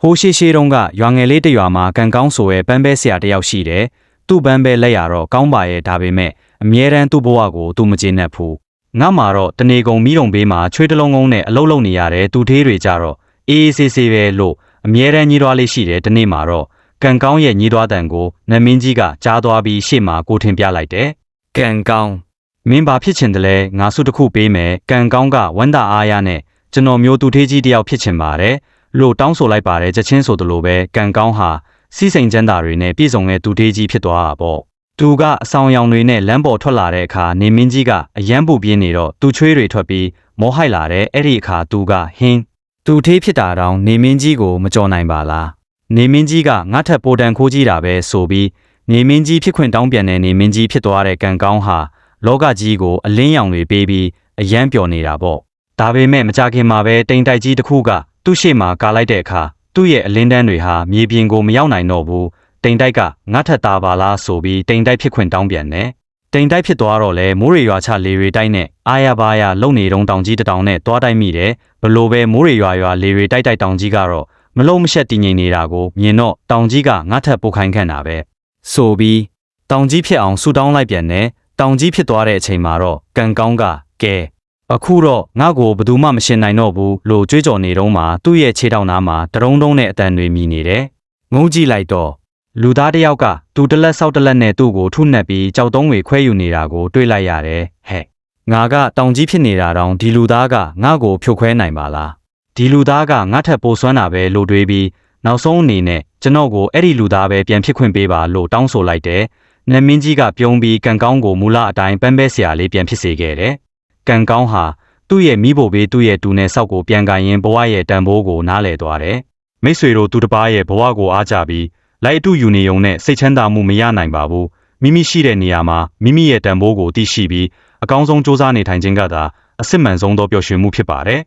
ဟိုရှိတုန်းကရွာငယ်လေးတစ်ရွာမှာကန်ကောင်းဆိုရဲ့ပန်းပဲဆရာတစ်ယောက်ရှိတယ်။သူ့ပန်းပဲလက်ရတော့ကောင်းပါရဲ့ဒါပေမဲ့အမြဲတမ်းသူ့ဘဝကိုသူမကျေနပ်ဘူး။ငါမှာတော့တနေကုန်မိတုံဘေးမှာချွေးတလုံးကုန်းနဲ့အလုတ်လုံနေရတယ်သူသေးတွေကြတော့အေးဆေးဆေးပဲလို့အမြဲတမ်းညီးသွားလေးရှိတယ်ဒီနေ့မှာတော့ကန်ကောင်းရဲ့ညီးသွားတန်ကိုနမင်းကြီးကကြားသွားပြီးရှေ့မှာကိုထင်ပြလိုက်တယ်။ကန်ကောင်းမင်းဘာဖြစ်ချင်တယ်လဲငါစုတစ်ခုပေးမယ်ကန်ကောင်းကဝမ်းသာအားရနဲ့ကျွန်တော်မျိုးသူသေးကြီးတယောက်ဖြစ်ချင်ပါတယ်လို့တောင်းဆိုလိုက်ပါတယ်ချက်ချင်းဆိုသလိုပဲကန်ကောင်းဟာစီးစိမ်ချမ်းသာတွေနဲ့ပြည့်စုံတဲ့သူသေးကြီးဖြစ်သွားတာပေါ့သူကအဆောင်ရောင်တွေနဲ့လမ်းပေါ်ထွက်လာတဲ့အခါနေမင်းကြီးကအယမ်းပူပြင်းနေတော့သူချွေးတွေထွက်ပြီးမောဟိုက်လာတဲ့အဲ့ဒီအခါသူကဟင်းသူသေးဖြစ်တာတောင်နေမင်းကြီးကိုမကြော်နိုင်ပါလားနေမင်းကြီးကငါထက်ပိုတန်ခိုးကြီးတာပဲဆိုပြီးနေမင်းကြီးဖြစ်ခွင့်တောင်းပြန်တဲ့နေမင်းကြီးဖြစ်သွားတဲ့ကန်ကောင်းဟာလောကကြီးကိုအလင်းရောင်တွေပေးပြီးအယမ်းပျော်နေတာပေါ့ဒါပေမဲ့မကြခင်မှာပဲတိမ်တိုက်ကြီးတစ်ခုကသူ့ရှေ့မှာကာလိုက်တဲ့အခါသူ့ရဲ့အလင်းတန်းတွေဟာမြေပြင်ကိုမရောက်နိုင်တော့ဘူးတိမ်တိုက်ကငါထက်သားပါလားဆိုပြီးတိမ်တိုက်ဖြစ်ခွင့်တောင်းပြန်တယ်တိမ်တိုက်ဖြစ်သွားတော့လဲမိုးရေရွာချလေတွေတိုက်နဲ့အာရပါရလုံနေတုံတောင်ကြီးတတောင်နဲ့တွားတိုက်မိတယ်ဘလို့ပဲမိုးရေရွာလေတွေတိုက်တောင်ကြီးကတော့မလုံးမရှက်တည်ငြိမ်နေတာကိုမြင်တော့တောင်ကြီးကငါထက်ပိုခိုင်ခန့်တာပဲဆိုပြီးတောင်ကြီးဖြစ်အောင်ဆူတောင်းလိုက်ပြန်တယ်တောင်ကြီးဖြစ်သွားတဲ့အချိန်မှာတော့ကန်ကောင်းကကဲအခုတော့ငါ့ကိုဘယ်သူမှမရှင်းနိုင်တော့ဘူးလို့ကြွေးကြော်နေတော့မှသူ့ရဲ့ခြေထောက်နားမှာတရုံတုံးနဲ့အတန်တွေမြည်နေတယ်ငုံကြည့်လိုက်တော့လူသားတစ်ယောက်ကသူတလက်ဆောက်တလက်နဲ့သူ့ကိုထုနှက်ပြီးကြောက်တုံးတွေခွဲယူနေတာကိုတွေ့လိုက်ရတယ်ဟဲ့ငါကတောင်ကြီးဖြစ်နေတာတောင်ဒီလူသားကငါ့ကိုဖြုတ်ခွဲနိုင်ပါလားဒီလူသားကငါ့ထက်ပိုစွမ်းတာပဲလို့တွေးပြီးနောက်ဆုံးအနေနဲ့ကျွန်တော်ကိုအဲ့ဒီလူသားပဲပြန်ဖြစ်ခွင့်ပေးပါလို့တောင်းဆိုလိုက်တယ်နမင်းကြီးကပြုံးပြီးကန်ကောင်းကိုမူလအတိုင်းပန်းပဲဆရာလေးပြန်ဖြစ်စေခဲ့တယ်ကန်ကောင်းဟာသူ့ရဲ့မိဖို့ဘေးသူ့ရဲ့တူနဲ့ဆောက်ကိုပြန်ကန်ရင်ဘဝရဲ့တန်ဖိုးကိုနားလည်သွားတယ်မိတ်ဆွေတို့သူတစ်ပါးရဲ့ဘဝကိုအားကြပြီးလိုက်အတူယူနေုံနဲ့စိတ်ချမ်းသာမှုမရနိုင်ပါဘူးမိမိရှိတဲ့နေရာမှာမိမိရဲ့တန်ဖိုးကိုသိရှိပြီးအကောင်းဆုံးစ조사နေထိုင်ခြင်းကသာအစစ်မှန်ဆုံးသောပျော်ရွှင်မှုဖြစ်ပါတယ်